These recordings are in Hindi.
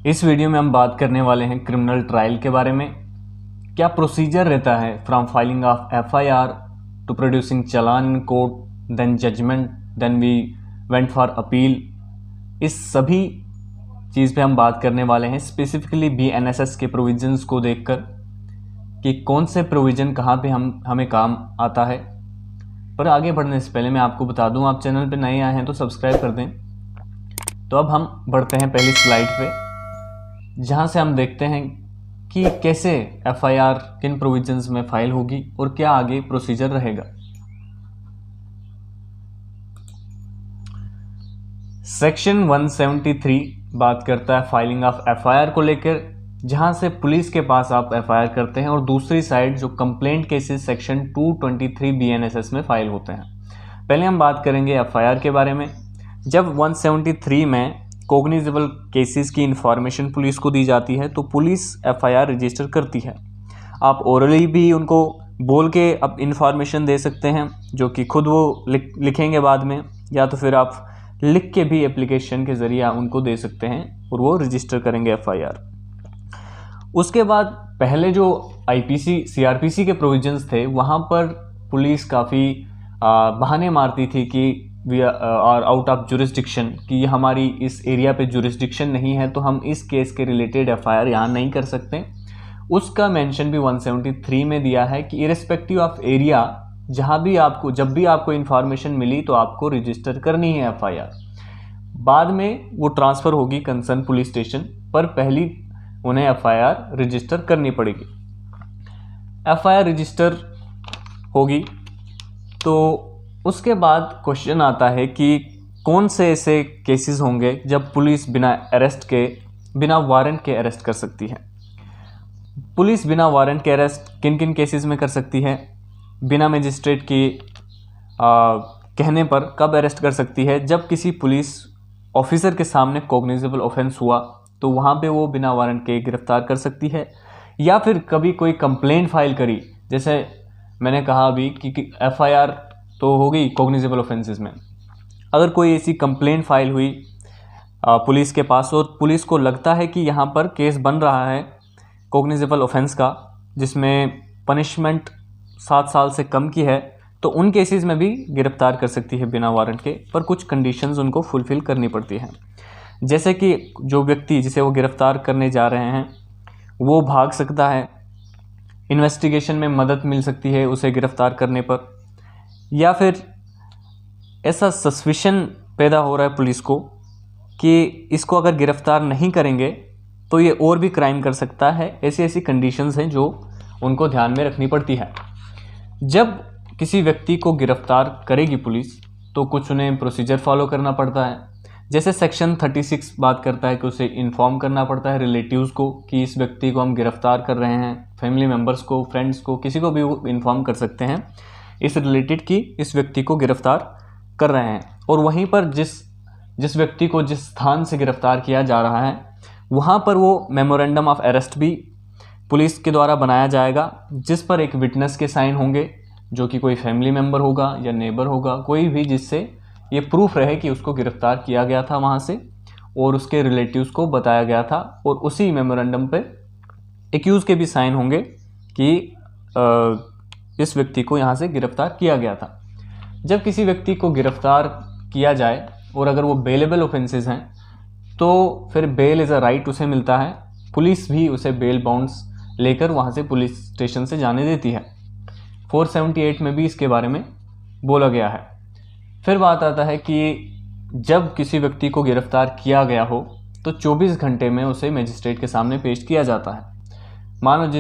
इस वीडियो में हम बात करने वाले हैं क्रिमिनल ट्रायल के बारे में। क्या प्रोसीजर रहता है from filing of FIR to producing challan in court, then judgment, then we went for appeal. इस सभी चीज़ पे हम बात करने वाले हैं, स्पेसिफिकली बीएनएसएस के प्रोविजंस को देखकर कि कौन से प्रोविज़न कहाँ पे हमें काम आता है। पर आगे बढ़ने से पहले मैं आपको बता दूं, आप चैनल पे नए आए हैं तो सब्सक्राइब कर दें। तो अब हम बढ़ते हैं पहली स्लाइड पे, जहाँ से हम देखते हैं कि कैसे एफआईआर किन प्रोविजंस में फाइल होगी और क्या आगे प्रोसीजर रहेगा। सेक्शन 173 बात करता है फाइलिंग ऑफ एफआईआर को लेकर, जहां से पुलिस के पास आप एफआईआर करते हैं और दूसरी साइड जो कंप्लेंट केसेस सेक्शन 223 बीएनएसएस में फाइल होते हैं। पहले हम बात करेंगे एफआईआर के बारे में। जब 173 में कॉग्निजेबल केसेस की इंफॉर्मेशन पुलिस को दी जाती है तो पुलिस एफआईआर रजिस्टर करती है। आप ओरली भी उनको बोल के अब इंफॉर्मेशन दे सकते हैं, जो कि खुद वो लिखेंगे बाद में, या तो फिर आप लिख के भी एप्लीकेशन के ज़रिए उनको दे सकते हैं और वो रजिस्टर करेंगे एफआईआर। उसके बाद पहले जो आईपीसी सीआरपीसी के प्रोविजंस थे, वहाँ पर पुलिस काफ़ी बहाने मारती थी कि we are out of jurisdiction, कि हमारी इस एरिया पे जुरिस्डिक्शन नहीं है तो हम इस केस के रिलेटेड एफआईआर यहाँ नहीं कर सकते। उसका मेंशन भी 173 में दिया है कि इरेस्पेक्टिव ऑफ एरिया, जहाँ भी आपको जब भी आपको इन्फॉर्मेशन मिली तो आपको रजिस्टर करनी है एफआईआर। बाद में वो ट्रांसफ़र होगी कंसर्न पुलिस स्टेशन, पर पहली उन्हें एफआईआर रजिस्टर करनी पड़ेगी। एफआईआर रजिस्टर होगी तो उसके बाद क्वेश्चन आता है कि कौन से ऐसे केसेस होंगे जब पुलिस बिना वारंट के अरेस्ट कर सकती है। पुलिस बिना वारंट के अरेस्ट किन किन केसेस में कर सकती है, बिना मजिस्ट्रेट के कहने पर कब अरेस्ट कर सकती है। जब किसी पुलिस ऑफिसर के सामने कॉग्निजेबल ऑफेंस हुआ तो वहाँ पे वो बिना वारंट के गिरफ्तार कर सकती है, या फिर कभी कोई कंप्लेंट फाइल करी, जैसे मैंने कहा अभी कि एफआईआर तो हो गई कॉग्निजेबल ऑफेंसेस में। अगर कोई ऐसी कंप्लेंट फाइल हुई पुलिस के पास और पुलिस को लगता है कि यहाँ पर केस बन रहा है कॉग्निजेबल ऑफेंस का, जिसमें पनिशमेंट 7 साल से कम की है, तो उन केसेस में भी गिरफ्तार कर सकती है बिना वारंट के, पर कुछ कंडीशंस उनको फुलफ़िल करनी पड़ती हैं। जैसे कि जो व्यक्ति जिसे वो गिरफ्तार करने जा रहे हैं वो भाग सकता है, इन्वेस्टिगेशन में मदद मिल सकती है उसे गिरफ्तार करने पर, या फिर ऐसा सस्पिशन पैदा हो रहा है पुलिस को कि इसको अगर गिरफ्तार नहीं करेंगे तो ये और भी क्राइम कर सकता है। ऐसी ऐसी कंडीशंस हैं जो उनको ध्यान में रखनी पड़ती है। जब किसी व्यक्ति को गिरफ्तार करेगी पुलिस तो कुछ उन्हें प्रोसीजर फॉलो करना पड़ता है। जैसे सेक्शन 36 बात करता है कि उसे इन्फॉर्म करना पड़ता है रिलेटिव्स को कि इस व्यक्ति को हम गिरफ्तार कर रहे हैं, फैमिली मेम्बर्स को, फ्रेंड्स को, किसी को भी वो इन्फॉर्म कर सकते हैं इस रिलेटेड कि इस व्यक्ति को गिरफ्तार कर रहे हैं। और वहीं पर जिस व्यक्ति को जिस स्थान से गिरफ्तार किया जा रहा है वहाँ पर वो मेमोरेंडम ऑफ अरेस्ट भी पुलिस के द्वारा बनाया जाएगा, जिस पर एक विटनेस के साइन होंगे, जो कि कोई फैमिली मेम्बर होगा या नेबर होगा, कोई भी, जिससे ये प्रूफ रहे कि उसको गिरफ्तार किया गया था वहाँ से और उसके रिलेटिव्स को बताया गया था। और उसी मेमोरेंडम पे एक्यूज़ के भी साइन होंगे कि इस व्यक्ति को यहाँ से गिरफ्तार किया गया था। जब किसी व्यक्ति को गिरफ्तार किया जाए और अगर वो बेलेबल ऑफेंसेस हैं तो फिर बेल इज़ अ राइट उसे मिलता है। पुलिस भी उसे बेल बाउंड्स लेकर वहाँ से पुलिस स्टेशन से जाने देती है। 478 में भी इसके बारे में बोला गया है। फिर बात आता है कि जब किसी व्यक्ति को गिरफ्तार किया गया हो तो 24 घंटे में उसे मजिस्ट्रेट के सामने पेश किया जाता है। मानो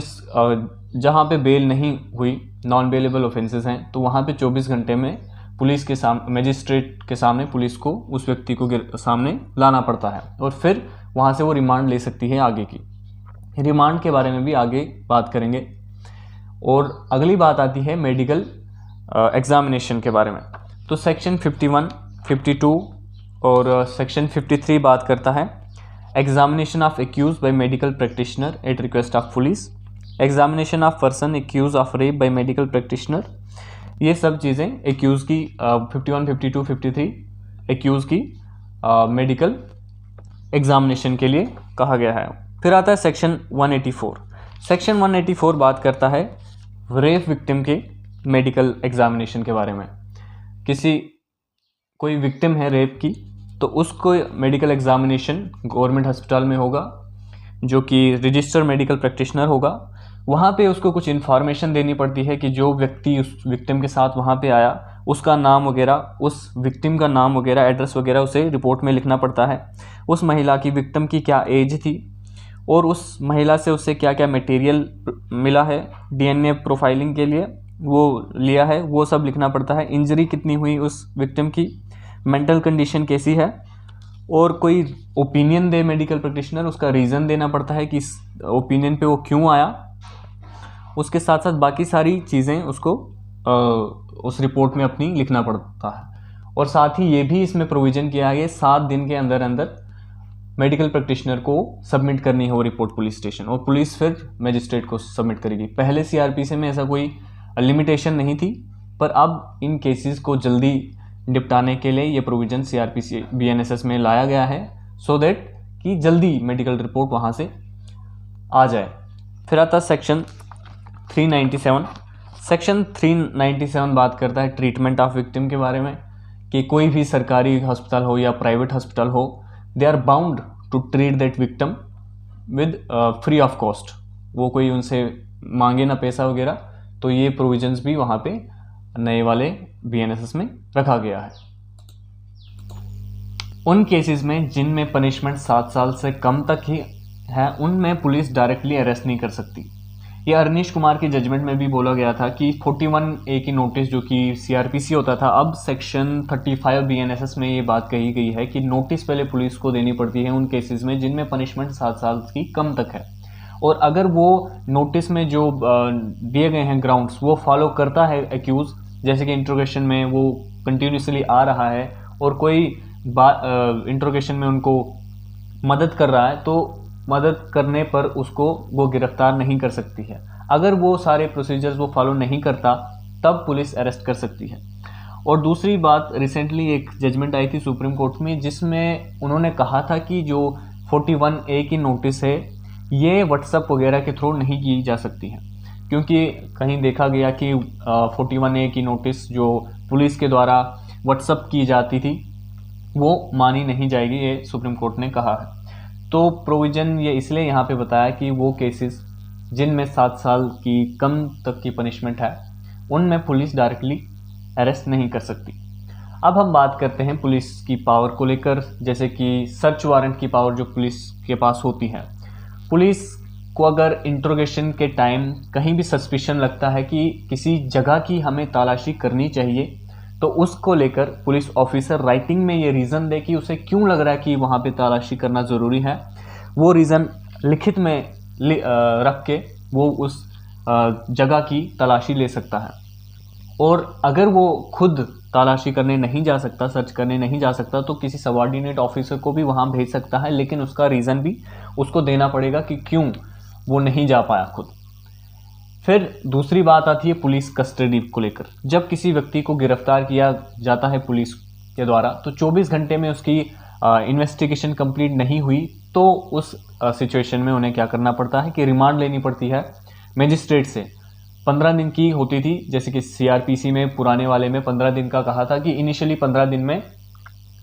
जहाँ पे बेल नहीं हुई, नॉन बेलेबल ऑफेंसेस हैं, तो वहाँ पे 24 घंटे में पुलिस के सामने, मजिस्ट्रेट के सामने पुलिस को उस व्यक्ति को सामने लाना पड़ता है और फिर वहाँ से वो रिमांड ले सकती है आगे की। रिमांड के बारे में भी आगे बात करेंगे। और अगली बात आती है मेडिकल एग्जामिनेशन के बारे में। तो सेक्शन 51, 52 और सेक्शन 53 बात करता है examination of accused by medical practitioner at request of police, examination of person accused of rape by medical practitioner. ये सब चीज़ें एक्यूज़ की 51, 52, 53 एक्यूज़ की मेडिकल एग्जामिनेशन के लिए कहा गया है। फिर आता है सेक्शन 184। सेक्शन 184 बात करता है रेप विक्टिम के मेडिकल एग्जामिनेशन के बारे में। कोई विक्टिम है रेप की, तो उसको मेडिकल एग्जामिनेशन गवर्नमेंट हॉस्पिटल में होगा, जो कि रजिस्टर्ड मेडिकल प्रैक्टिशनर होगा। वहाँ पे उसको कुछ इन्फॉर्मेशन देनी पड़ती है कि जो व्यक्ति उस विक्टिम के साथ वहाँ पे आया उसका नाम वगैरह, उस विक्टिम का नाम वगैरह, एड्रेस वगैरह उसे रिपोर्ट में लिखना पड़ता है। उस महिला की, विक्टिम की क्या एज थी और उस महिला से उससे क्या क्या मटेरियल मिला है डीएनए प्रोफाइलिंग के लिए वो लिया है, वो सब लिखना पड़ता है। इंजरी कितनी हुई उस विक्टिम की, मेंटल कंडीशन कैसी है, और कोई ओपिनियन दे मेडिकल प्रैक्टिशनर, उसका रीज़न देना पड़ता है कि इस ओपिनियन पे वो क्यों आया। उसके साथ साथ बाकी सारी चीज़ें उसको उस रिपोर्ट में अपनी लिखना पड़ता है। और साथ ही ये भी इसमें प्रोविज़न किया है 7 दिन के अंदर अंदर मेडिकल प्रैक्टिशनर को सबमिट करनी है वो रिपोर्ट पुलिस स्टेशन, और पुलिस फिर मजिस्ट्रेट को सबमिट करेगी। पहले सीआरपीसी में ऐसा कोई लिमिटेशन नहीं थी, पर अब इन केसेस को जल्दी निपटाने के लिए ये प्रोविज़न सीआरपीसी बीएनएसएस में लाया गया है, सो दैट कि जल्दी मेडिकल रिपोर्ट वहाँ से आ जाए। फिर आता है सेक्शन 397। सेक्शन 397 बात करता है ट्रीटमेंट ऑफ विक्टिम के बारे में, कि कोई भी सरकारी हॉस्पिटल हो या प्राइवेट हॉस्पिटल हो, they are bound to treat that victim with free of cost. वो कोई उनसे मांगे ना पैसा वगैरह, तो ये प्रोविजंस भी वहाँ पे नए वाले बीएनएसएस में रखा गया है। उन केसेस में जिनमें पनिशमेंट 7 साल से कम तक ही है, उनमें पुलिस डायरेक्टली अरेस्ट नहीं कर सकती। ये अरनीश कुमार की जजमेंट में भी बोला गया था कि 41A की नोटिस जो कि सीआरपीसी होता था, अब सेक्शन 35 बीएनएसएस में ये बात कही गई है कि नोटिस पहले पुलिस को देनी पड़ती है उन केसेस में जिनमें पनिशमेंट 7 साल की कम तक है। और अगर वो नोटिस में जो दिए गए हैं ग्राउंड्स वो फॉलो करता है एक्यूज, जैसे कि इंट्रोगेशन में वो कंटिन्यूसली आ रहा है और कोई इंट्रोगेशन में उनको मदद कर रहा है, तो मदद करने पर उसको वो गिरफ्तार नहीं कर सकती है। अगर वो सारे प्रोसीजर्स वो फॉलो नहीं करता, तब पुलिस अरेस्ट कर सकती है। और दूसरी बात, रिसेंटली एक जजमेंट आई थी सुप्रीम कोर्ट में, जिसमें उन्होंने कहा था कि जो 41A की नोटिस है ये व्हाट्सएप वगैरह के थ्रू नहीं की जा सकती है, क्योंकि कहीं देखा गया कि 41A की नोटिस जो पुलिस के द्वारा व्हाट्सएप की जाती थी वो मानी नहीं जाएगी, ये सुप्रीम कोर्ट ने कहा है। तो प्रोविज़न ये इसलिए यहाँ पे बताया कि वो केसेस जिनमें 7 साल की कम तक की पनिशमेंट है, उनमें पुलिस डायरेक्टली अरेस्ट नहीं कर सकती। अब हम बात करते हैं पुलिस की पावर को लेकर, जैसे कि सर्च वारंट की पावर जो पुलिस के पास होती है। पुलिस को अगर इंट्रोगेशन के टाइम कहीं भी सस्पिशन लगता है कि किसी जगह की हमें तलाशी करनी चाहिए, तो उसको लेकर पुलिस ऑफिसर राइटिंग में ये रीज़न दे कि उसे क्यों लग रहा है कि वहाँ पे तलाशी करना ज़रूरी है। वो रीज़न लिखित में रख के वो उस जगह की तलाशी ले सकता है। और अगर वो खुद तलाशी करने नहीं जा सकता, सर्च करने नहीं जा सकता, तो किसी सबऑर्डिनेट ऑफिसर को भी वहाँ भेज सकता है, लेकिन उसका रीज़न भी उसको देना पड़ेगा कि क्यों वो नहीं जा पाया खुद। फिर दूसरी बात आती है पुलिस कस्टडी को लेकर। जब किसी व्यक्ति को गिरफ्तार किया जाता है पुलिस के द्वारा, तो 24 घंटे में उसकी इन्वेस्टिगेशन कंप्लीट नहीं हुई, तो उस सिचुएशन में उन्हें क्या करना पड़ता है कि रिमांड लेनी पड़ती है मजिस्ट्रेट से। 15 दिन की होती थी, जैसे कि सीआरपीसी में पुराने वाले में 15 दिन का कहा था कि इनिशियली 15 दिन में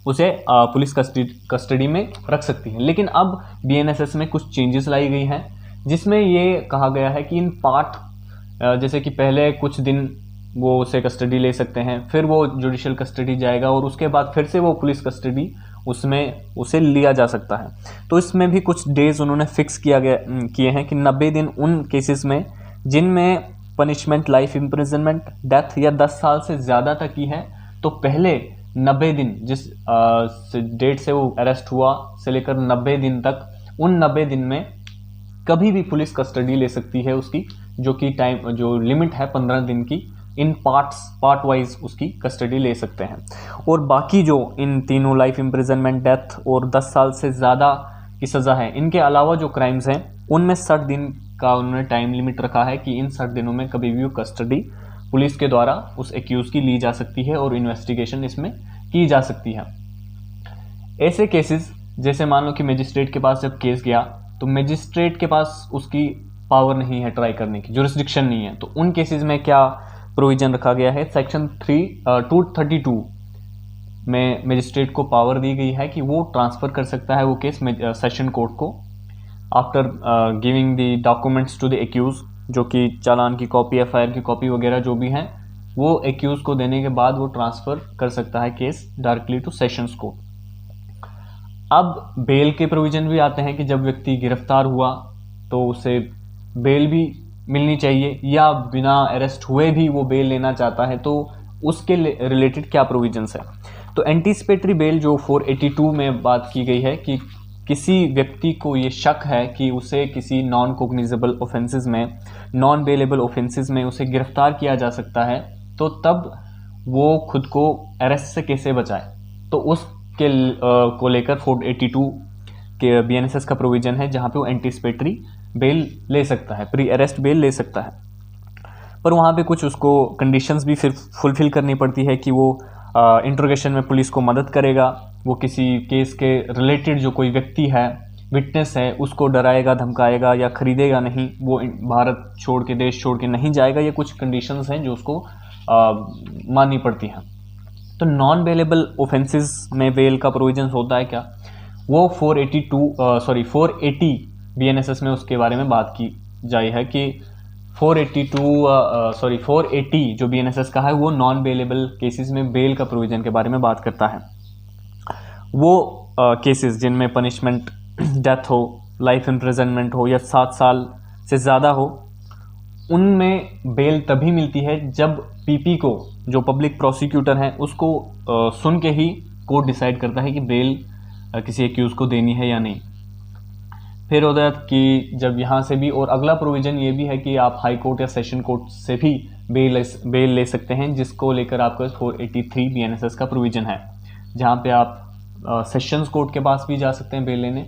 उसे पुलिस कस्टडी में रख सकती है। लेकिन अब बीएनएसएस में कुछ चेंजेस लाई गई हैं, जिसमें ये कहा गया है कि इन पार्ट, जैसे कि पहले कुछ दिन वो उसे कस्टडी ले सकते हैं, फिर वो जुडिशियल कस्टडी जाएगा और उसके बाद फिर से वो पुलिस कस्टडी उसमें उसे लिया जा सकता है। तो इसमें भी कुछ डेज उन्होंने फिक्स किए हैं कि 90 दिन उन केसेस में जिनमें पनिशमेंट लाइफ इम्प्रिजनमेंट, डेथ या 10 साल से ज़्यादा तक की है, तो पहले 90 दिन जिस डेट से वो अरेस्ट हुआ से लेकर 90 दिन तक, उन 90 दिन में कभी भी पुलिस कस्टडी ले सकती है उसकी, जो कि टाइम जो लिमिट है 15 दिन की, इन पार्ट वाइज उसकी कस्टडी ले सकते हैं। और बाकी जो इन तीनों लाइफ इम्प्रिजनमेंट, डेथ और 10 साल से ज़्यादा की सज़ा है, इनके अलावा जो क्राइम्स हैं उनमें 60 दिन का उन्होंने टाइम लिमिट रखा है कि इन 60 दिनों में कभी भी वो कस्टडी पुलिस के द्वारा उस एक्यूज़ की ली जा सकती है और इन्वेस्टिगेशन इसमें की जा सकती है। ऐसे केसेस जैसे मान लो कि मजिस्ट्रेट के पास जब केस गया तो मजिस्ट्रेट के पास उसकी पावर नहीं है ट्राई करने की, जुरिस्डिक्शन नहीं है, तो उन केसेस में क्या प्रोविजन रखा गया है, सेक्शन 232 में मजिस्ट्रेट को पावर दी गई है कि वो ट्रांसफ़र कर सकता है वो केस सेशन कोर्ट को after giving the documents to the accused, जो कि चालान की कॉपी, एफआईआर की कॉपी वगैरह जो भी हैं वो एक्यूज को देने के बाद वो ट्रांसफ़र कर सकता है case directly two sessions court. अब बेल के प्रोविज़न भी आते हैं कि जब व्यक्ति गिरफ्तार हुआ तो उसे बेल भी मिलनी चाहिए, या बिना अरेस्ट हुए भी वो बेल लेना चाहता है तो उसके रिलेटेड क्या प्रोविजंस है। तो एंटीसिपेटरी बेल जो 482 में बात की गई है कि किसी व्यक्ति को ये शक है कि उसे किसी नॉन कोग्निजेबल ऑफेंसेस में, नॉन बेलेबल ऑफेंसेस में उसे गिरफ्तार किया जा सकता है, तो तब वो खुद को अरेस्ट से कैसे बचाए, तो उसके को लेकर 482 के बीएनएसएस का प्रोविजन है जहाँ पे वो एंटीसिपेटरी बेल ले सकता है, प्री अरेस्ट बेल ले सकता है। पर वहाँ पे कुछ उसको कंडीशंस भी फिर फुलफिल करनी पड़ती है कि वो इंट्रोगेशन में पुलिस को मदद करेगा, वो किसी केस के रिलेटेड जो कोई व्यक्ति है, विटनेस है, उसको डराएगा, धमकाएगा या खरीदेगा नहीं, वो भारत छोड़ के, देश छोड़ के नहीं जाएगा। ये कुछ कंडीशंस हैं जो उसको माननी पड़ती हैं। तो नॉन बेलेबल ऑफेंसेस में बेल का प्रोविजन होता है क्या, वो 480 बीएनएसएस में उसके बारे में बात की जाए है कि 480 जो बीएनएसएस का है वो नॉन बेलेबल केसेस में बेल का प्रोविजन के बारे में बात करता है। वो केसेस जिनमें पनिशमेंट डेथ हो, लाइफ इम्प्रिजनमेंट हो या 7 साल से ज़्यादा हो, उनमें बेल तभी मिलती है जब पीपी को, जो पब्लिक प्रोसिक्यूटर है, उसको सुन के ही कोर्ट डिसाइड करता है कि बेल किसी एक्यूज को देनी है या नहीं। फिर होता है कि जब यहाँ से भी, और अगला प्रोविज़न ये भी है कि आप हाई कोर्ट या सेशन कोर्ट से भी बेल ले सकते हैं, जिसको लेकर आपका 483 बीएनएसएस का प्रोविज़न है, जहाँ पे आप सेशंस कोर्ट के पास भी जा सकते हैं बेल लेने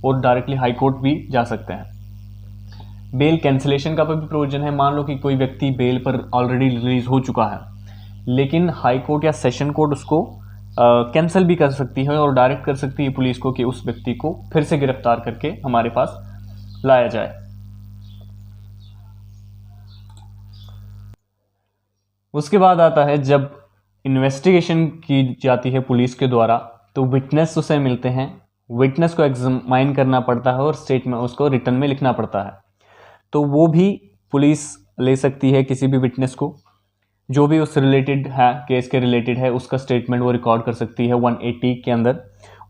और डायरेक्टली हाई कोर्ट भी जा सकते हैं। बेल कैंसिलेशन का भी प्रोविजन है। मान लो कि कोई व्यक्ति बेल पर ऑलरेडी रिलीज हो चुका है, लेकिन हाई कोर्ट या सेशन कोर्ट उसको कैंसिल भी कर सकती है और डायरेक्ट कर सकती है पुलिस को कि उस व्यक्ति को फिर से गिरफ्तार करके हमारे पास लाया जाए। उसके बाद आता है जब इन्वेस्टिगेशन की जाती है पुलिस के द्वारा, तो विटनेस उसे मिलते हैं, विटनेस को एग्जामाइन करना पड़ता है और स्टेटमेंट उसको रिटर्न में लिखना पड़ता है। तो वो भी पुलिस ले सकती है किसी भी विटनेस को, जो भी उस रिलेटेड है, केस के रिलेटेड है, उसका स्टेटमेंट वो रिकॉर्ड कर सकती है 180 के अंदर।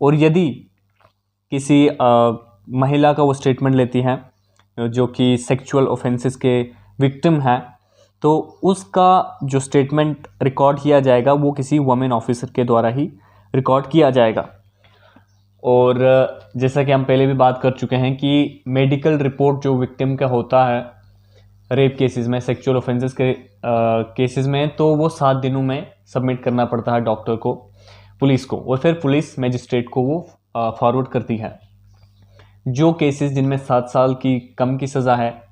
और यदि किसी महिला का वो स्टेटमेंट लेती है जो कि सेक्सुअल ऑफेंसेस के विक्टिम है, तो उसका जो स्टेटमेंट रिकॉर्ड किया जाएगा वो किसी वुमेन ऑफिसर के द्वारा ही रिकॉर्ड किया जाएगा। और जैसा कि हम पहले भी बात कर चुके हैं कि मेडिकल रिपोर्ट जो विक्टिम का होता है रेप केसेस में, सेक्सुअल ऑफेंसेस के केसेस में, तो वो 7 दिनों में सबमिट करना पड़ता है डॉक्टर को, पुलिस को, और फिर पुलिस मजिस्ट्रेट को वो फॉरवर्ड करती है। जो केसेस जिनमें 7 साल की कम की सज़ा है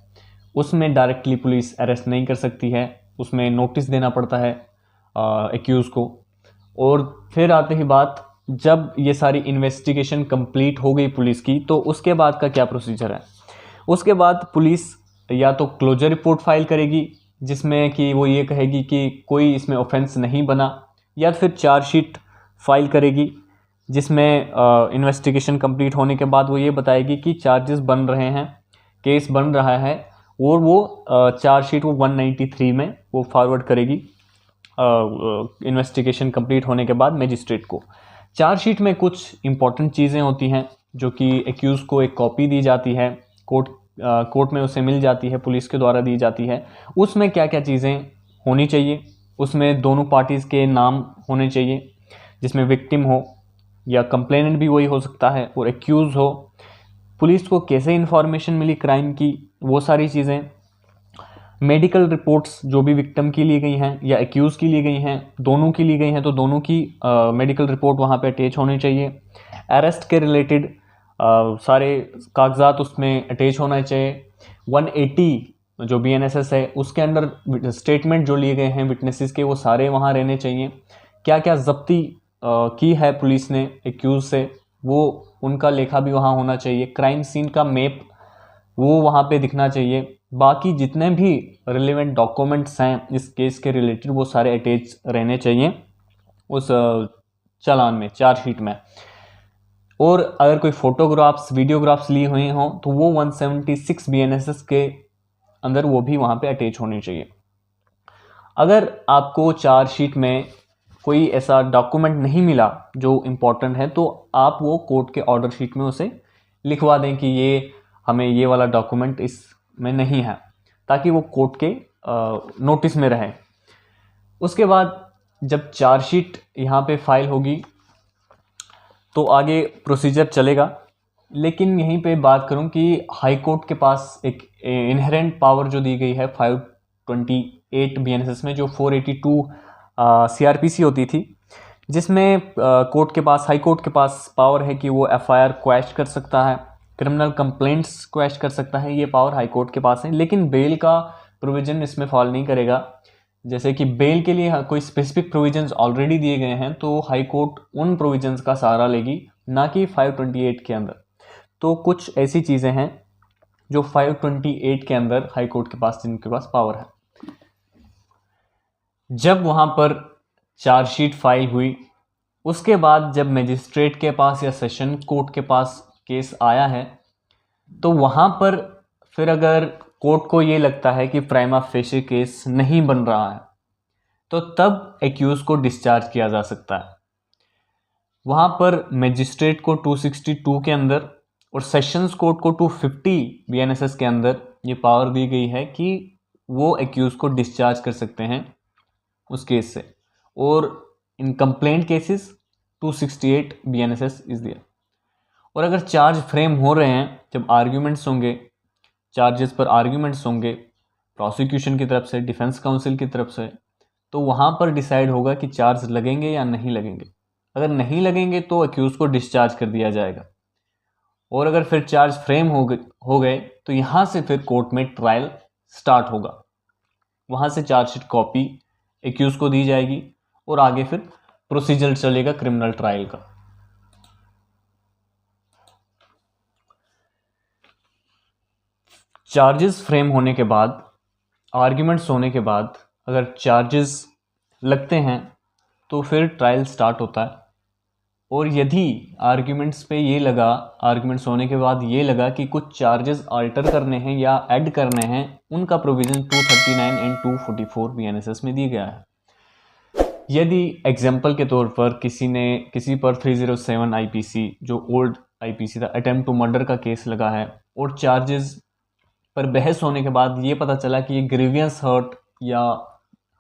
उसमें डायरेक्टली पुलिस अरेस्ट नहीं कर सकती है, उसमें नोटिस देना पड़ता है एक्यूज़ को। और फिर आते ही बात, जब ये सारी इन्वेस्टिगेशन कंप्लीट हो गई पुलिस की, तो उसके बाद का क्या प्रोसीजर है। उसके बाद पुलिस या तो क्लोजर रिपोर्ट फाइल करेगी जिसमें कि वो ये कहेगी कि कोई इसमें ऑफेंस नहीं बना, या फिर चार्जशीट फाइल करेगी जिसमें इन्वेस्टिगेशन कंप्लीट होने के बाद वो ये बताएगी कि चार्जेस बन रहे हैं, केस बन रहा है, और वो चार्जशीट वो 193 में वो फॉरवर्ड करेगी इन्वेस्टिगेशन कंप्लीट होने के बाद मजिस्ट्रेट को। चार्जशीट में कुछ इंपॉर्टेंट चीज़ें होती हैं जो कि एक्यूज़ को एक कॉपी दी जाती है, कोर्ट में उसे मिल जाती है, पुलिस के द्वारा दी जाती है। उसमें क्या क्या चीज़ें होनी चाहिए, उसमें दोनों पार्टीज़ के नाम होने चाहिए, जिसमें विक्टिम हो या कंप्लेनेंट भी वही हो सकता है और एक्यूज़ हो, पुलिस को कैसे इन्फॉर्मेशन मिली क्राइम की, वो सारी चीज़ें, मेडिकल रिपोर्ट्स जो भी विक्टिम की ली गई हैं या एक्यूज़ की ली गई हैं, दोनों की ली गई हैं, तो दोनों की मेडिकल रिपोर्ट वहाँ पे अटैच होनी चाहिए। अरेस्ट के रिलेटेड सारे कागजात उसमें अटैच होना चाहिए। 180 जो बीएनएसएस है उसके अंदर स्टेटमेंट जो लिए गए हैं विटनेसेस के, वो सारे वहाँ रहने चाहिए। क्या क्या जब्ती की है पुलिस ने एक्यूज़ से, वो उनका लेखा भी वहाँ होना चाहिए, क्राइम सीन का मैप वो वहाँ पे दिखना चाहिए, बाकी जितने भी रिलेवेंट डॉक्यूमेंट्स हैं इस केस के रिलेटेड वो सारे अटैच रहने चाहिए उस चालान में, चार्जशीट में। और अगर कोई फोटोग्राफ्स वीडियोग्राफ्स ली हुई हों तो वो 176 BNSS के अंदर वो भी वहाँ पे अटैच होनी चाहिए। अगर आपको चार्जशीट में कोई ऐसा डॉक्यूमेंट नहीं मिला जो इम्पोर्टेंट है तो आप वो कोर्ट के ऑर्डर शीट में उसे लिखवा दें कि ये हमें ये वाला डॉक्यूमेंट इसमें नहीं है, ताकि वो कोर्ट के नोटिस में रहे। उसके बाद जब चार्जशीट यहाँ पे फाइल होगी तो आगे प्रोसीजर चलेगा। लेकिन यहीं पे बात करूं कि हाई कोर्ट के पास एक इनहेरेंट पावर जो दी गई है 528 BNSS में, जो 482 CRPC होती थी, जिसमें कोर्ट के पास, हाई कोर्ट के पास पावर है कि वो FIR क्वैश कर सकता है, क्रिमिनल कंप्लेंट्स क्वैश कर सकता है। ये पावर हाई कोर्ट के पास है, लेकिन बेल का प्रोविज़न इसमें फॉल नहीं करेगा। जैसे कि बेल के लिए कोई स्पेसिफिक प्रोविजंस ऑलरेडी दिए गए हैं तो हाई कोर्ट उन प्रोविजंस का सहारा लेगी, ना कि 528 के अंदर। तो कुछ ऐसी चीज़ें हैं जो 528 के अंदर हाई कोर्ट के पास, जिनके पास पावर है। जब वहाँ पर चार्जशीट फाइल हुई, उसके बाद जब मजिस्ट्रेट के पास या सेशन कोर्ट के पास केस आया है, तो वहाँ पर फिर अगर कोर्ट को ये लगता है कि प्राइमा फेशी केस नहीं बन रहा है तो तब एक्यूज को डिस्चार्ज किया जा सकता है। वहाँ पर मजिस्ट्रेट को 262 के अंदर और सेशंस कोर्ट को 250 BNSS के अंदर ये पावर दी गई है कि वो एक्यूज को डिस्चार्ज कर सकते हैं उस केस से। और इन कंप्लेंट केसेस 268 BNSS इज दियर। और अगर चार्ज फ्रेम हो रहे हैं, जब आर्ग्यूमेंट्स होंगे, चार्जेस पर आर्ग्यूमेंट्स होंगे प्रोसिक्यूशन की तरफ से, डिफेंस काउंसिल की तरफ से, तो वहाँ पर डिसाइड होगा कि चार्ज लगेंगे या नहीं लगेंगे। अगर नहीं लगेंगे तो अक्यूज़ को डिस्चार्ज कर दिया जाएगा। और अगर फिर चार्ज फ्रेम हो गए तो यहाँ से फिर कोर्ट में ट्रायल स्टार्ट होगा। वहाँ से चार्जशीट कॉपी एक्यूज़ को दी जाएगी और आगे फिर प्रोसीजर चलेगा क्रिमिनल ट्रायल का। चार्जेस फ्रेम होने के बाद, आर्ग्यूमेंट्स होने के बाद, अगर चार्जेस लगते हैं तो फिर ट्रायल स्टार्ट होता है। और यदि आर्ग्यूमेंट्स पे ये लगा, आर्ग्यूमेंट्स होने के बाद ये लगा कि कुछ चार्जेस अल्टर करने हैं या ऐड करने हैं, उनका प्रोविज़न 239 एंड 244 BNSS में दी गया है। यदि एग्जाम्पल के तौर पर किसी पर 307 IPC, जो ओल्ड IPC था, अटेम्प्ट टू मर्डर का केस लगा है, और चार्जेस पर बहस होने के बाद ये पता चला कि ये ग्रीवियंस हर्ट या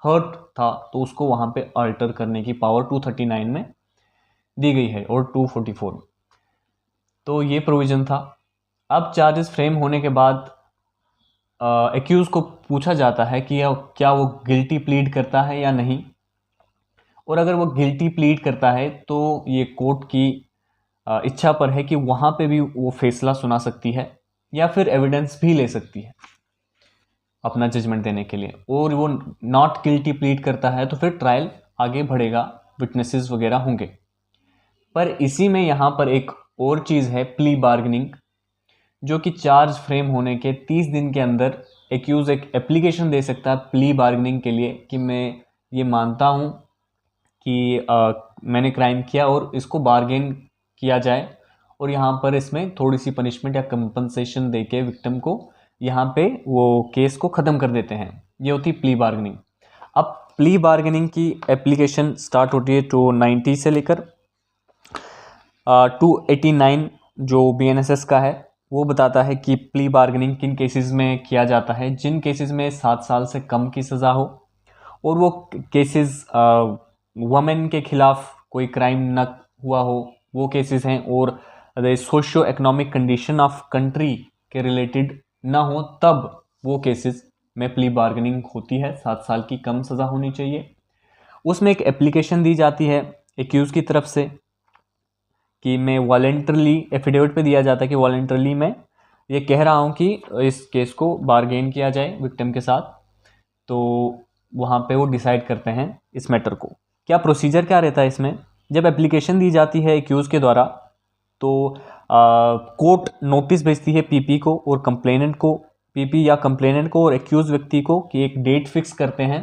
हर्ट था, तो उसको वहाँ पे अल्टर करने की पावर 239 में दी गई है और 244 में। तो ये प्रोविज़न था। अब चार्जेस फ्रेम होने के बाद एक्यूज़ को पूछा जाता है कि क्या वो गिल्टी प्लीड करता है या नहीं। और अगर वो गिल्टी प्लीड करता है तो ये कोर्ट की इच्छा पर है कि वहाँ पे भी वो फैसला सुना सकती है या फिर एविडेंस भी ले सकती है अपना जजमेंट देने के लिए। और वो नॉट गिल्टी प्लीड करता है तो फिर ट्रायल आगे बढ़ेगा, विटनेसेस वगैरह होंगे। पर इसी में यहाँ पर एक और चीज़ है, प्ली बार्गेनिंग, जो कि चार्ज फ्रेम होने के 30 दिन के अंदर एक्यूज़ एक एप्लीकेशन दे सकता है प्ली बार्गेनिंग के लिए कि मैं ये मानता हूँ कि मैंने क्राइम किया और इसको बार्गेन किया जाए, और यहाँ पर इसमें थोड़ी सी पनिशमेंट या कंपनसेशन दे के विक्टिम को यहाँ पे वो केस को ख़त्म कर देते हैं। ये होती प्ली बार्गेनिंग। अब प्ली बार्गेनिंग की एप्लीकेशन स्टार्ट होती है 290 से लेकर 289 जो BNSS का है, वो बताता है कि प्ली बार्गेनिंग किन केसेस में किया जाता है। जिन केसेस में 7 साल से कम की सज़ा हो और वो केसेस वमेन के खिलाफ कोई क्राइम न हुआ हो, वो केसेस हैं, और the socio economic condition of country के रिलेटेड ना हो, तब वो केसेस में प्ली बार्गेनिंग होती है। 7 साल की कम सज़ा होनी चाहिए। उसमें एक एप्लीकेशन दी जाती है एक्यूज़ की तरफ से कि मैं वॉलेंटरली, एफिडेविट पे दिया जाता है कि वॉलेंटरली मैं ये कह रहा हूँ कि इस केस को बार्गेन किया जाए विक्टिम के साथ। तो वहाँ पे वो डिसाइड करते हैं इस मैटर को। क्या प्रोसीजर क्या रहता है इसमें? जब एप्लीकेशन दी जाती है एक्यूज़ के द्वारा तो कोर्ट नोटिस भेजती है पीपी को और कंप्लेनेंट को, पीपी या कंप्लेनेंट को और एक्यूज व्यक्ति को, कि एक डेट फिक्स करते हैं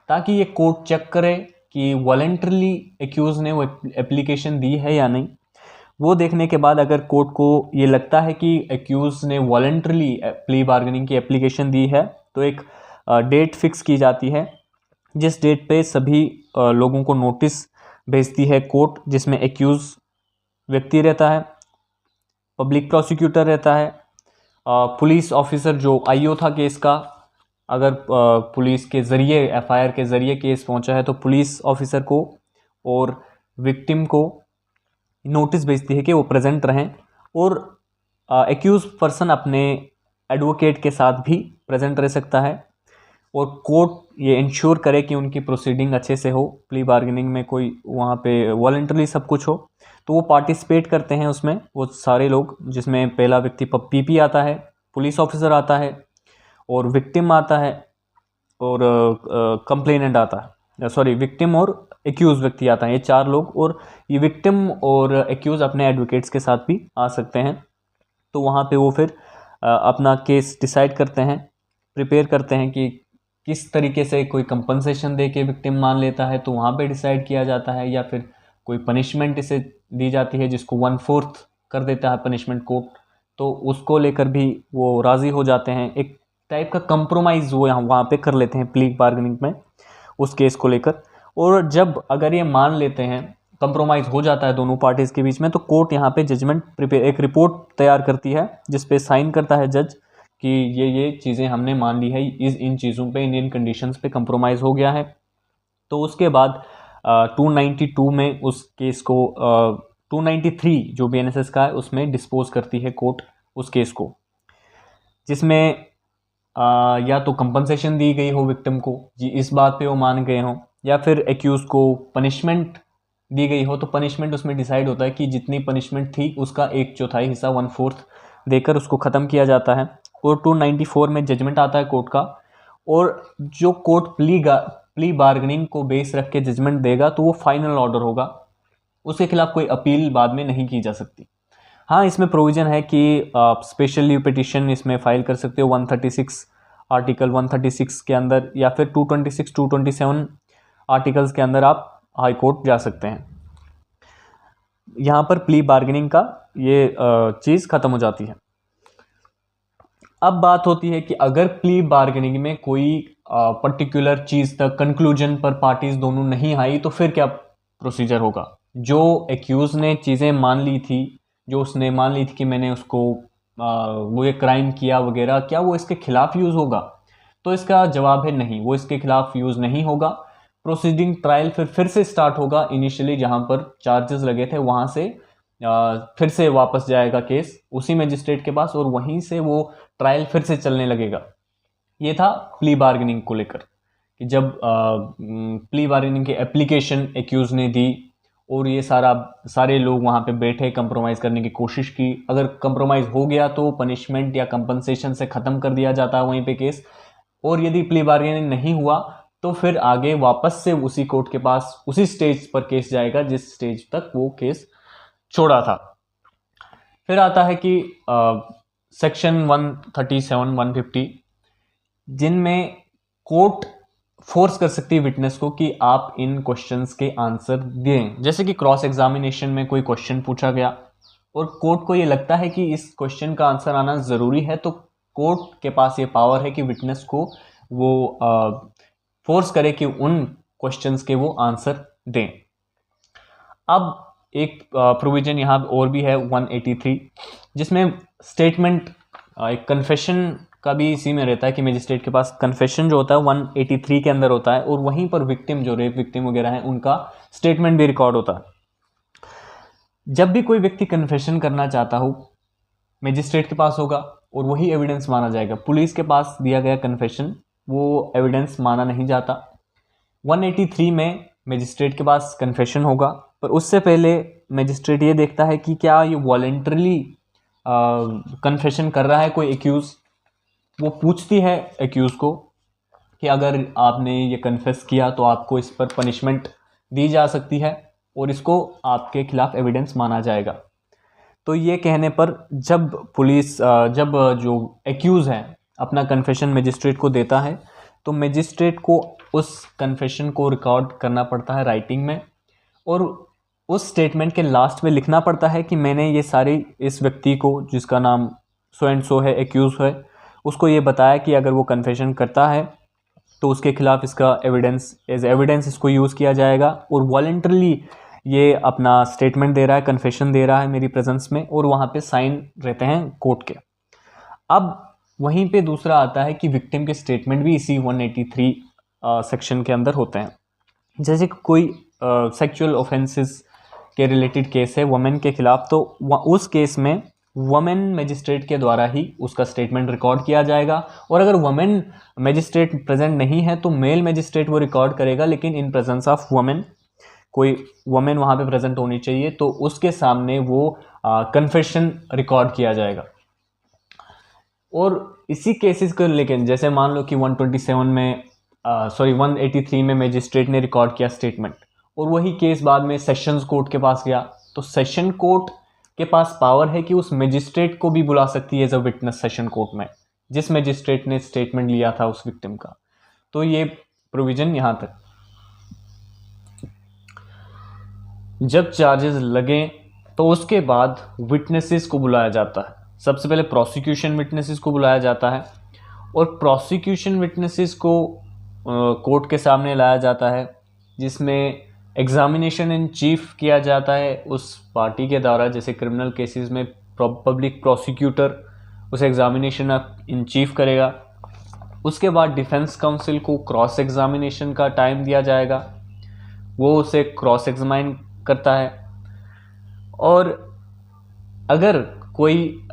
ताकि ये कोर्ट चेक करे कि वॉलंटरली एक्यूज ने वो एप्लीकेशन दी है या नहीं। वो देखने के बाद अगर कोर्ट को ये लगता है कि एक्यूज ने वॉलंटरली प्ली बार्गेनिंग की एप्लीकेशन दी है तो एक डेट फिक्स की जाती है, जिस डेट पे सभी लोगों को नोटिस भेजती है कोर्ट, जिसमें एक्यूज व्यक्ति रहता है, पब्लिक प्रोसिक्यूटर रहता है, पुलिस ऑफिसर जो आईओ था केस का, अगर पुलिस के ज़रिए एफआईआर के ज़रिए केस पहुंचा है तो पुलिस ऑफिसर को और विक्टिम को नोटिस भेजती है कि वो प्रेजेंट रहें, और एक्यूज पर्सन अपने एडवोकेट के साथ भी प्रेजेंट रह सकता है, और कोर्ट ये इंश्योर करे कि उनकी प्रोसीडिंग अच्छे से हो, प्ली बार्गेनिंग में कोई वहाँ पे वॉलंटरी सब कुछ हो। तो वो पार्टिसिपेट करते हैं उसमें वो सारे लोग, जिसमें पहला व्यक्ति पीपी आता है, पुलिस ऑफिसर आता है, और विक्टिम आता है, और कंप्लेनेंट आता है, सॉरी विक्टिम और एक्यूज व्यक्ति आता है, ये चार लोग। और ये विक्टिम और एक्यूज अपने एडवोकेट्स के साथ भी आ सकते हैं। तो वहाँ पे वो फिर अपना केस डिसाइड करते हैं, प्रिपेयर करते हैं कि किस तरीके से कोई कंपनसेशन दे के विक्टिम मान लेता है तो वहाँ पे डिसाइड किया जाता है, या फिर कोई पनिशमेंट इसे दी जाती है जिसको 1/4 कर देता है पनिशमेंट कोर्ट, तो उसको लेकर भी वो राज़ी हो जाते हैं। एक टाइप का कंप्रोमाइज़ वो यहाँ वहाँ पे कर लेते हैं प्ली बार्गेनिंग में उस केस को लेकर। और जब अगर ये मान लेते हैं, कंप्रोमाइज़ हो जाता है दोनों पार्टीज़ के बीच में, तो कोर्ट यहाँ पे जजमेंट प्रिपेयर, एक रिपोर्ट तैयार करती है जिस पे साइन करता है जज कि ये चीज़ें हमने मान ली है, इन चीज़ों पे, इन कंडीशंस पे कंप्रोमाइज़ हो गया है। तो उसके बाद 292 में उस केस को 293 जो BNSS का है उसमें डिस्पोज करती है कोर्ट उस केस को, जिसमें या तो कंपनसेशन दी गई हो विक्टिम को, जी इस बात पे वो मान गए हों, या फिर एक्यूज को पनिशमेंट दी गई हो। तो पनिशमेंट उसमें डिसाइड होता है कि जितनी पनिशमेंट थी उसका 1/4 हिस्सा 1/4 देकर उसको ख़त्म किया जाता है। और 294 में जजमेंट आता है कोर्ट का, और जो कोर्ट प्ली बार्गेनिंग को बेस रख के जजमेंट देगा तो वो फाइनल ऑर्डर होगा, उसके खिलाफ कोई अपील बाद में नहीं की जा सकती। हाँ, इसमें प्रोविज़न है कि आप स्पेशल लीव पिटिशन इसमें फाइल कर सकते हो 136 आर्टिकल 136 के अंदर, या फिर 226 227 आर्टिकल्स के अंदर आप हाई कोर्ट जा सकते हैं। यहाँ पर प्ली बार्गेनिंग का ये चीज़ ख़त्म हो जाती है। अब बात होती है कि अगर प्ली बार्गेनिंग में कोई पर्टिकुलर चीज़ तक कंक्लूजन पर पार्टीज दोनों नहीं आई तो फिर क्या प्रोसीजर होगा। जो एक्यूज ने चीज़ें मान ली थी, जो उसने मान ली थी कि मैंने उसको वो ये क्राइम किया वगैरह, क्या वो इसके खिलाफ यूज़ होगा? तो इसका जवाब है नहीं, वो इसके खिलाफ यूज़ नहीं होगा। प्रोसीडिंग ट्रायल फिर से स्टार्ट होगा, इनिशियली जहाँ पर चार्जेस लगे थे वहाँ से फिर से वापस जाएगा केस उसी मजिस्ट्रेट के पास, और वहीं से वो ट्रायल फिर से चलने लगेगा। ये था प्ली बार्गेनिंग को लेकर कि जब प्ली बार्गेनिंग की एप्लीकेशन एक्यूज ने दी और ये सारे लोग वहाँ पे बैठे, कंप्रोमाइज़ करने की कोशिश की। अगर कंप्रोमाइज़ हो गया तो पनिशमेंट या कंपनसेशन से ख़त्म कर दिया जाता है वहीं पे केस, और यदि प्ली बार्गेनिंग नहीं हुआ तो फिर आगे वापस से उसी कोर्ट के पास उसी स्टेज पर केस जाएगा जिस स्टेज तक वो केस छोड़ा था। फिर आता है कि सेक्शन 137 150 जिनमें कोर्ट फोर्स कर सकती है विटनेस को कि आप इन क्वेश्चंस के आंसर दें। जैसे कि क्रॉस एग्जामिनेशन में कोई क्वेश्चन पूछा गया और कोर्ट को ये लगता है कि इस क्वेश्चन का आंसर आना ज़रूरी है, तो कोर्ट के पास ये पावर है कि विटनेस को वो फोर्स करे कि उन क्वेश्चंस के वो आंसर दें। अब एक प्रोविजन यहाँ और भी है 183 जिसमें स्टेटमेंट, एक कन्फेशन का भी इसी में रहता है कि मजिस्ट्रेट के पास कन्फेशन जो होता है 183 के अंदर होता है, और वहीं पर विक्टिम जो रेप विक्टिम वगैरह हैं उनका स्टेटमेंट भी रिकॉर्ड होता है। जब भी कोई व्यक्ति कन्फेशन करना चाहता हो मजिस्ट्रेट के पास होगा और वही एविडेंस माना जाएगा। पुलिस के पास दिया गया कन्फेशन वो एविडेंस माना नहीं जाता। 183 में मजिस्ट्रेट के पास कन्फेशन होगा, पर उससे पहले मजिस्ट्रेट ये देखता है कि क्या ये वॉलेंटरली कन्फेशन कर रहा है कोई एक्यूज़। वो पूछती है एक्यूज़ को कि अगर आपने ये कन्फेस किया तो आपको इस पर पनिशमेंट दी जा सकती है और इसको आपके खिलाफ एविडेंस माना जाएगा। तो ये कहने पर जब पुलिस जब जो एक्यूज़ है अपना कन्फेशन मजिस्ट्रेट को देता है तो मजिस्ट्रेट को उस कन्फेशन को रिकॉर्ड करना पड़ता है राइटिंग में, और उस स्टेटमेंट के लास्ट में लिखना पड़ता है कि मैंने ये सारी इस व्यक्ति को जिसका नाम सो एंड सो है एक्यूज़ है उसको ये बताया कि अगर वो कन्फेशन करता है तो उसके खिलाफ इसका एविडेंस इसको यूज़ किया जाएगा, और वॉलंटरली ये अपना स्टेटमेंट दे रहा है, कन्फेशन दे रहा है मेरी प्रेजेंस में, और वहाँ पे साइन रहते हैं कोर्ट के। अब वहीं पे दूसरा आता है कि विक्टिम के स्टेटमेंट भी इसी 183 सेक्शन के अंदर होते हैं। जैसे कि कोई सेक्सुअल ऑफेंसेस के रिलेटेड केस है वुमेन के खिलाफ, तो उस केस में वुमेन मजिस्ट्रेट के द्वारा ही उसका स्टेटमेंट रिकॉर्ड किया जाएगा, और अगर वुमेन मजिस्ट्रेट प्रेजेंट नहीं है तो मेल मजिस्ट्रेट वो रिकॉर्ड करेगा, लेकिन इन प्रेजेंस ऑफ वुमेन, कोई वुमेन वहाँ पे प्रेजेंट होनी चाहिए, तो उसके सामने वो कन्फेशन रिकॉर्ड किया जाएगा। और इसी केसेस को लेकर जैसे मान लो कि 183 में मजिस्ट्रेट ने रिकॉर्ड किया स्टेटमेंट, और वही केस बाद में सेशंस कोर्ट के पास गया, तो सेशन कोर्ट के पास पावर है कि उस मजिस्ट्रेट को भी बुला सकती है as a witness session court में, जिस मजिस्ट्रेट ने स्टेटमेंट लिया था उस विक्टिम का। तो ये प्रोविजन यहाँ तक। जब चार्जेस लगे तो उसके बाद विटनेसेस को बुलाया जाता है। सबसे पहले प्रोसिक्यूशन विटनेसेस को बुलाया जाता है, और प्रोसिक्यूशन विटनेसेस को कोर्ट के सामने लाया जाता है, जिसमें एग्जामिनेशन इन चीफ किया जाता है उस पार्टी के द्वारा। जैसे क्रिमिनल केसेस में पब्लिक प्रोसिक्यूटर उस एग्जामिनेशन इन चीफ करेगा। उसके बाद डिफेंस काउंसिल को क्रॉस एग्जामिनेशन का टाइम दिया जाएगा, वो उसे क्रॉस एग्जामिन करता है। और अगर कोई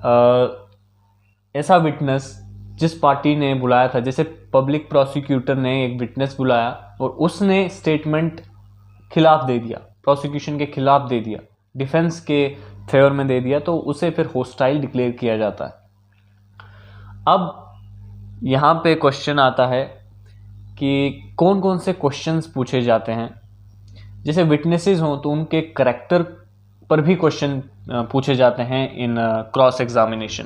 ऐसा विटनेस जिस पार्टी ने बुलाया था, जैसे पब्लिक प्रोसिक्यूटर ने एक विटनेस बुलाया और उसने स्टेटमेंट खिलाफ दे दिया, प्रोसिक्यूशन के खिलाफ दे दिया, डिफेंस के फेवर में दे दिया, तो उसे फिर होस्टाइल डिक्लेयर किया जाता है। अब यहाँ पे क्वेश्चन आता है कि कौन कौन से क्वेश्चंस पूछे जाते हैं। जैसे विटनेसेस हों तो उनके करैक्टर पर भी क्वेश्चन पूछे जाते हैं इन क्रॉस एग्जामिनेशन।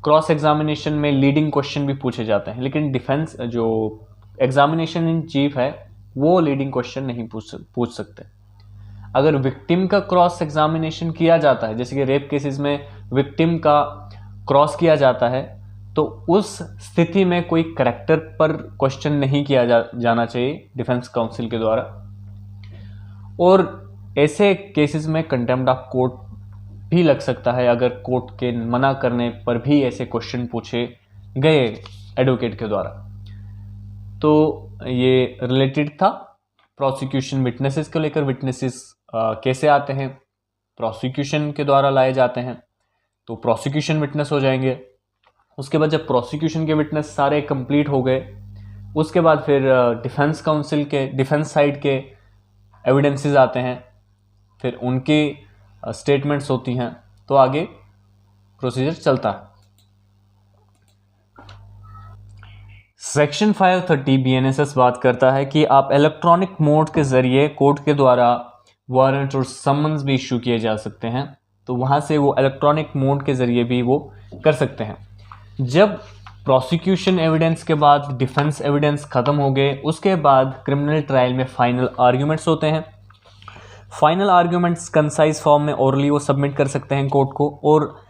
क्रॉस एग्जामिनेशन में लीडिंग क्वेश्चन भी पूछे जाते हैं, लेकिन डिफेंस जो एग्जामिनेशन इन चीफ है वो लीडिंग क्वेश्चन नहीं पूछ सकते। अगर विक्टिम का क्रॉस एग्जामिनेशन किया जाता है, जैसे कि रेप केसेस में विक्टिम का क्रॉस किया जाता है, तो उस स्थिति में कोई करैक्टर पर क्वेश्चन नहीं किया जाना चाहिए डिफेंस काउंसिल के द्वारा। और ऐसे केसेस में कंटेम्प्ट ऑफ कोर्ट भी लग सकता है, अगर कोर्ट के मना करने पर भी ऐसे क्वेश्चन पूछे गए एडवोकेट के द्वारा। तो ये रिलेटेड था प्रोसिक्यूशन विटनेसेस को लेकर। विटनेसेस कैसे आते हैं, प्रोसिक्यूशन के द्वारा लाए जाते हैं, तो प्रोसिक्यूशन विटनेस हो जाएंगे। उसके बाद जब प्रोसिक्यूशन के विटनेस सारे कंप्लीट हो गए, उसके बाद फिर डिफेंस काउंसिल के डिफेंस साइड के एविडेंसेस आते हैं, फिर उनकी स्टेटमेंट्स होती हैं, तो आगे प्रोसीजर चलता है। सेक्शन 530 BNSS बात करता है कि आप इलेक्ट्रॉनिक मोड के ज़रिए कोर्ट के द्वारा वारंट और समन्स भी इशू किए जा सकते हैं, तो वहाँ से वो इलेक्ट्रॉनिक मोड के ज़रिए भी वो कर सकते हैं। जब प्रोसिक्यूशन एविडेंस के बाद डिफेंस एविडेंस ख़त्म हो गए, उसके बाद क्रिमिनल ट्रायल में फाइनल आर्ग्यूमेंट्स होते हैं। फाइनल आर्ग्यूमेंट्स कंसाइज फॉर्म में ओरली वो सबमिट कर सकते हैं कोर्ट को, और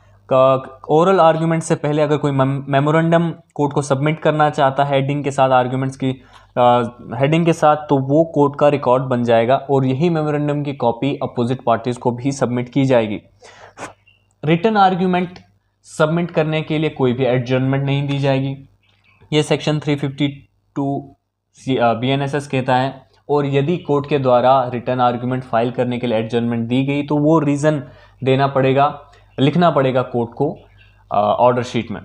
ओरल आर्ग्यूमेंट से पहले अगर कोई मेमोरेंडम कोर्ट को सबमिट करना चाहता है हेडिंग के साथ, आर्ग्यूमेंट्स की हेडिंग के साथ, तो वो कोर्ट का रिकॉर्ड बन जाएगा, और यही मेमोरेंडम की कॉपी अपोजिट पार्टीज को भी सबमिट की जाएगी। रिटन आर्ग्यूमेंट सबमिट करने के लिए कोई भी एडजर्नमेंट नहीं दी जाएगी, ये सेक्शन 352 BNSS कहता है। और यदि कोर्ट के द्वारा रिटर्न आर्ग्यूमेंट फाइल करने के लिए एडजर्नमेंट दी गई, तो वो रीज़न देना पड़ेगा, लिखना पड़ेगा कोर्ट को ऑर्डर शीट में।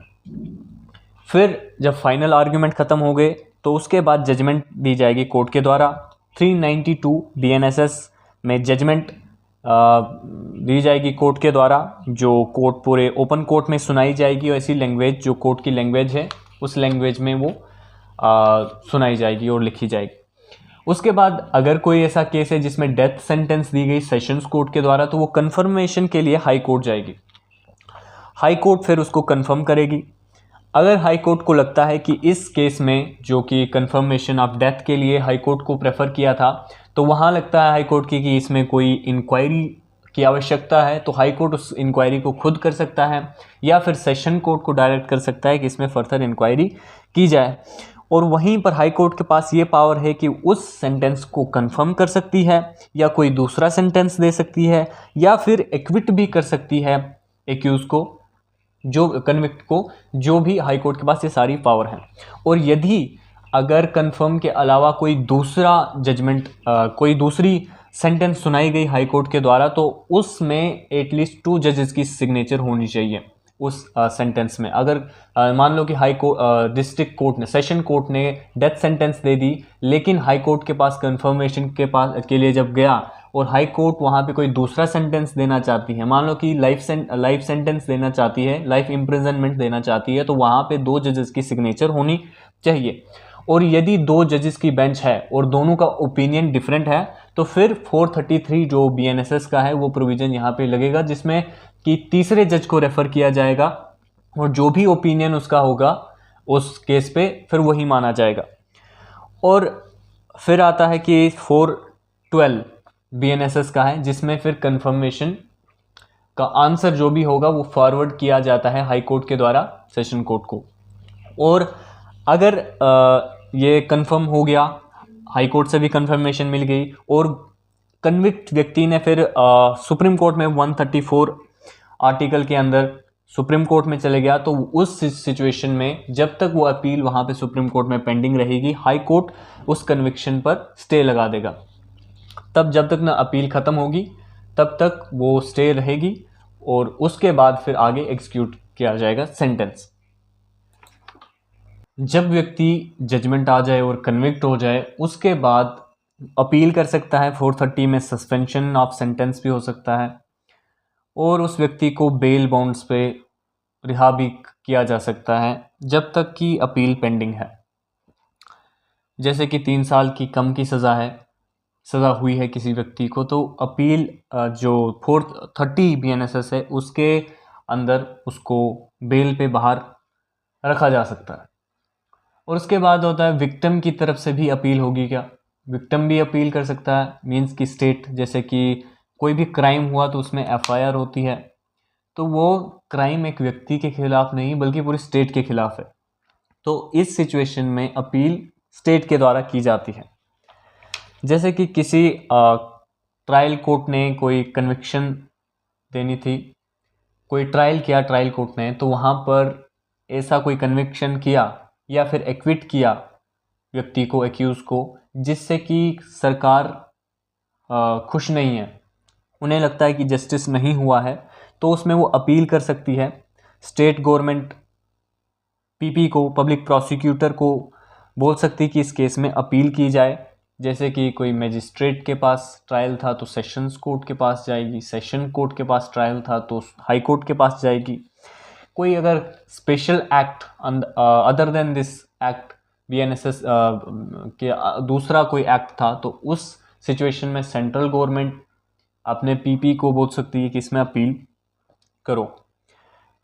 फिर जब फाइनल आर्ग्यूमेंट ख़त्म हो गए, तो उसके बाद जजमेंट दी जाएगी कोर्ट के द्वारा। 392 BNSS में जजमेंट दी जाएगी कोर्ट के द्वारा, जो कोर्ट पूरे ओपन कोर्ट में सुनाई जाएगी, और ऐसी लैंग्वेज जो कोर्ट की लैंग्वेज है उस लैंग्वेज में वो सुनाई जाएगी और लिखी जाएगी। उसके बाद अगर कोई ऐसा केस है जिसमें डेथ सेंटेंस दी गई सेशंस कोर्ट के द्वारा, तो वो कंफर्मेशन के लिए हाई कोर्ट जाएगी। हाई कोर्ट फिर उसको कंफर्म करेगी। अगर हाई कोर्ट को लगता है कि इस केस में जो कि कंफर्मेशन ऑफ डेथ के लिए हाई कोर्ट को प्रेफर किया था, तो वहाँ लगता है हाई कोर्ट की कि इसमें कोई इंक्वायरी की आवश्यकता है, तो हाई कोर्ट उस इंक्वायरी को खुद कर सकता है या फिर सेशन कोर्ट को डायरेक्ट कर सकता है कि इसमें फर्दर इंक्वायरी की जाए। और वहीं पर हाई कोर्ट के पास ये पावर है कि उस सेंटेंस को कंफर्म कर सकती है या कोई दूसरा सेंटेंस दे सकती है या फिर एक्विट भी कर सकती है एक्यूज को, जो कन्विक्ट को, जो भी हाई कोर्ट के पास ये सारी पावर है। और यदि अगर कंफर्म के अलावा कोई दूसरा जजमेंट कोई दूसरी सेंटेंस सुनाई गई हाई कोर्ट के द्वारा, तो उसमें एटलीस्ट 2 जजेस की सिग्नेचर होनी चाहिए उस सेंटेंस में। अगर मान लो कि हाई कोर्ट डिस्ट्रिक्ट कोर्ट ने, सेशन कोर्ट ने डेथ सेंटेंस दे दी, लेकिन हाई कोर्ट के पास कंफर्मेशन के लिए जब गया और हाई कोर्ट वहाँ पे कोई दूसरा सेंटेंस देना चाहती है, मान लो कि लाइफ सेंटेंस देना चाहती है, लाइफ इम्प्रिजनमेंट देना चाहती है, तो वहाँ पे 2 जजेस की सिग्नेचर होनी चाहिए। और यदि 2 जजेस की बेंच है और दोनों का ओपिनियन डिफरेंट है, तो फिर 433 जो BNSS का है वो प्रोविजन यहाँ पे लगेगा, जिसमें कि तीसरे जज को रेफर किया जाएगा और जो भी ओपिनियन उसका होगा उस केस पे फिर वही माना जाएगा। और फिर आता है कि 412 BNSS का है, जिसमें फिर कंफर्मेशन का आंसर जो भी होगा वो फॉरवर्ड किया जाता है हाई कोर्ट के द्वारा सेशन कोर्ट को। और अगर ये कंफर्म हो गया, हाई कोर्ट से भी कंफर्मेशन मिल गई और कन्विक्ट व्यक्ति ने फिर सुप्रीम कोर्ट में 134 आर्टिकल के अंदर सुप्रीम कोर्ट में चले गया, तो उस सिचुएशन में जब तक वो अपील वहाँ पे सुप्रीम कोर्ट में पेंडिंग रहेगी, हाई कोर्ट उस कन्विक्शन पर स्टे लगा देगा। तब जब तक ना अपील ख़त्म होगी तब तक वो स्टे रहेगी और उसके बाद फिर आगे एग्जीक्यूट किया जाएगा सेंटेंस। जब व्यक्ति जजमेंट आ जाए और कन्विक्ट हो जाए, उसके बाद अपील कर सकता है। 430 में सस्पेंशन ऑफ सेंटेंस भी हो सकता है और उस व्यक्ति को बेल बॉन्ड्स पे रिहा भी किया जा सकता है जब तक कि अपील पेंडिंग है। जैसे कि 3 साल की कम की सज़ा हुई है किसी व्यक्ति को, तो अपील जो 430 BNSS है उसके अंदर उसको बेल पे बाहर रखा जा सकता है। और उसके बाद होता है विक्टिम की तरफ से भी अपील होगी क्या? विक्टिम भी अपील कर सकता है, मीन्स कि स्टेट, जैसे कि कोई भी क्राइम हुआ तो उसमें FIR होती है, तो वो क्राइम एक व्यक्ति के खिलाफ नहीं बल्कि पूरी स्टेट के खिलाफ है, तो इस सिचुएशन में अपील स्टेट के द्वारा की जाती है। जैसे कि किसी ट्रायल कोर्ट ने कोई कन्विक्शन देनी थी, कोई ट्रायल किया ट्रायल कोर्ट ने, तो वहाँ पर ऐसा कोई कन्विक्शन किया या फिर एक्विट किया व्यक्ति को, एक्यूज को, जिससे कि सरकार खुश नहीं है, उन्हें लगता है कि जस्टिस नहीं हुआ है, तो उसमें वो अपील कर सकती है। स्टेट गवर्नमेंट PP को, पब्लिक प्रोसिक्यूटर को बोल सकती कि इस केस में अपील की जाए। जैसे कि कोई मजिस्ट्रेट के पास ट्रायल था तो सेशंस कोर्ट के पास जाएगी, सेशन कोर्ट के पास ट्रायल था तो हाई कोर्ट के पास जाएगी। कोई अगर special act other than this act BNSS के दूसरा कोई एक्ट था, तो उस सिचुएशन में सेंट्रल गवर्नमेंट अपने PP को बोल सकती है कि इसमें अपील करो।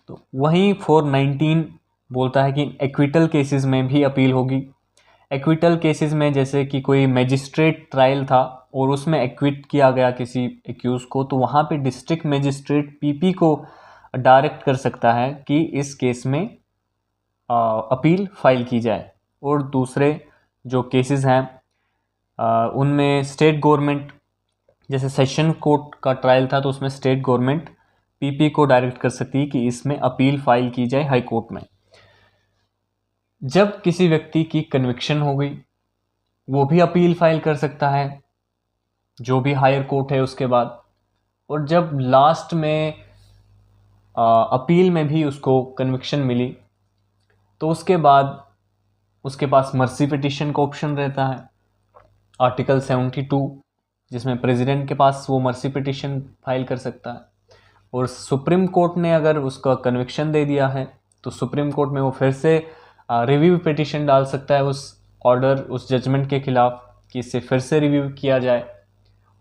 तो वहीं 419 बोलता है कि एक्विटल केसेस में भी अपील होगी। एक्विटल केसेस में जैसे कि कोई मजिस्ट्रेट ट्रायल था और उसमें एक्विट किया गया किसी एक्यूज को, तो वहाँ पे डिस्ट्रिक्ट मजिस्ट्रेट PP को डायरेक्ट कर सकता है कि इस केस में अपील फाइल की जाए। और दूसरे जो केसेस हैं उनमें स्टेट गवर्नमेंट, जैसे सेशन कोर्ट का ट्रायल था तो उसमें स्टेट गवर्नमेंट PP को डायरेक्ट कर सकती है कि इसमें अपील फाइल की जाए हाई कोर्ट में। जब किसी व्यक्ति की कन्विक्शन हो गई, वो भी अपील फाइल कर सकता है जो भी हायर कोर्ट है उसके बाद। और जब लास्ट में अपील में भी उसको कन्विक्शन मिली, तो उसके बाद उसके पास मर्सी पिटीशन का ऑप्शन रहता है, आर्टिकल 72, जिसमें प्रेसिडेंट के पास वो मर्सी पिटीशन फाइल कर सकता है। और सुप्रीम कोर्ट ने अगर उसका कन्विक्शन दे दिया है तो सुप्रीम कोर्ट में वो फिर से रिव्यू पिटीशन डाल सकता है उस ऑर्डर, उस जजमेंट के खिलाफ कि इसे फिर से रिव्यू किया जाए।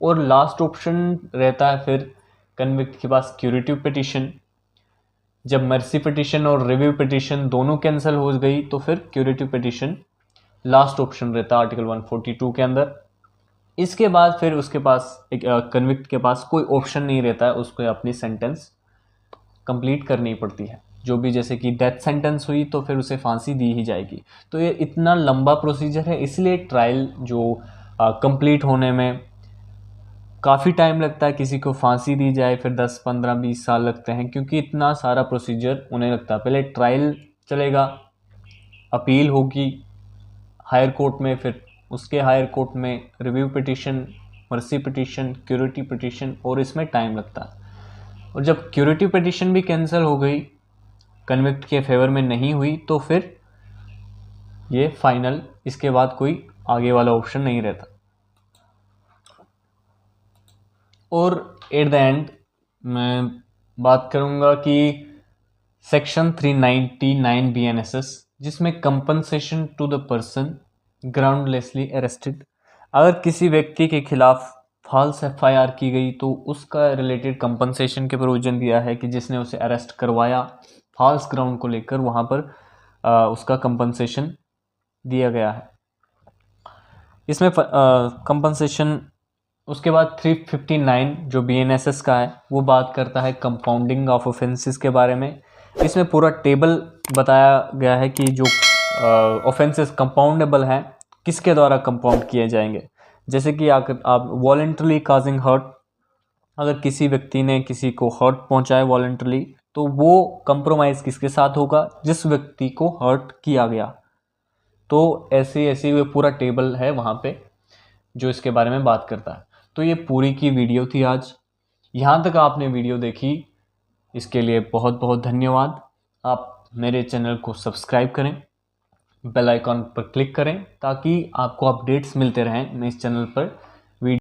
और लास्ट ऑप्शन रहता है फिर कन्विक्ट के पास क्यूरेटिव पिटीशन, जब मर्सी पिटिशन और रिव्यू पिटिशन दोनों कैंसिल हो गई तो फिर क्यूरेटिव पिटिशन लास्ट ऑप्शन रहता है आर्टिकल 142 के अंदर। इसके बाद फिर उसके पास एक कन्विक्ट के पास कोई ऑप्शन नहीं रहता है, उसको अपनी सेंटेंस कंप्लीट करनी पड़ती है। जो भी जैसे कि डेथ सेंटेंस हुई तो फिर उसे फांसी दी ही जाएगी। तो ये इतना लंबा प्रोसीजर है, इसलिए ट्रायल जो कंप्लीट होने में काफ़ी टाइम लगता है। किसी को फांसी दी जाए फिर 10, 15, 20 साल लगते हैं, क्योंकि इतना सारा प्रोसीजर उन्हें लगता है। पहले ट्रायल चलेगा, अपील होगी हायर कोर्ट में, फिर उसके हायर कोर्ट में review petition, mercy petition, curative petition, और इसमें टाइम लगता है। और जब क्यूरेटिव पिटिशन भी कैंसिल हो गई, कन्विक्ट के फेवर में नहीं हुई, तो फिर ये फाइनल, इसके बाद कोई आगे वाला ऑप्शन नहीं रहता। और एट द एंड मैं बात करूंगा कि सेक्शन 399 BNSS, जिसमें compensation to the person groundlessly arrested, अगर किसी व्यक्ति के खिलाफ फॉल्स FIR की गई तो उसका रिलेटेड कंपनसेशन के प्रोविजन दिया है कि जिसने उसे अरेस्ट करवाया फॉल्स ग्राउंड को लेकर, वहाँ पर उसका कंपनसेशन दिया गया है। इसमें कंपनसेशन, उसके बाद 359 जो BNSS का है वो बात करता है कंपाउंडिंग ऑफ ऑफेंसेस के बारे में। इसमें पूरा टेबल बताया गया है कि जो ऑफेंसेस कंपाउंडेबल हैं किसके द्वारा कंपाउंड किए जाएंगे। जैसे कि आप वॉलंटरली काजिंग हर्ट, अगर किसी व्यक्ति ने किसी को हर्ट पहुंचाए वॉलंटरली, तो वो कंप्रोमाइज़ किसके साथ होगा, जिस व्यक्ति को हर्ट किया गया। तो ऐसे ऐसे पूरा टेबल है वहाँ पे जो इसके बारे में बात करता है। तो ये पूरी की वीडियो थी आज। यहाँ तक आपने वीडियो देखी, इसके लिए बहुत बहुत धन्यवाद। आप मेरे चैनल को सब्सक्राइब करें, बेल आइकॉन पर क्लिक करें, ताकि आपको अपडेट्स मिलते रहें मैं इस चैनल पर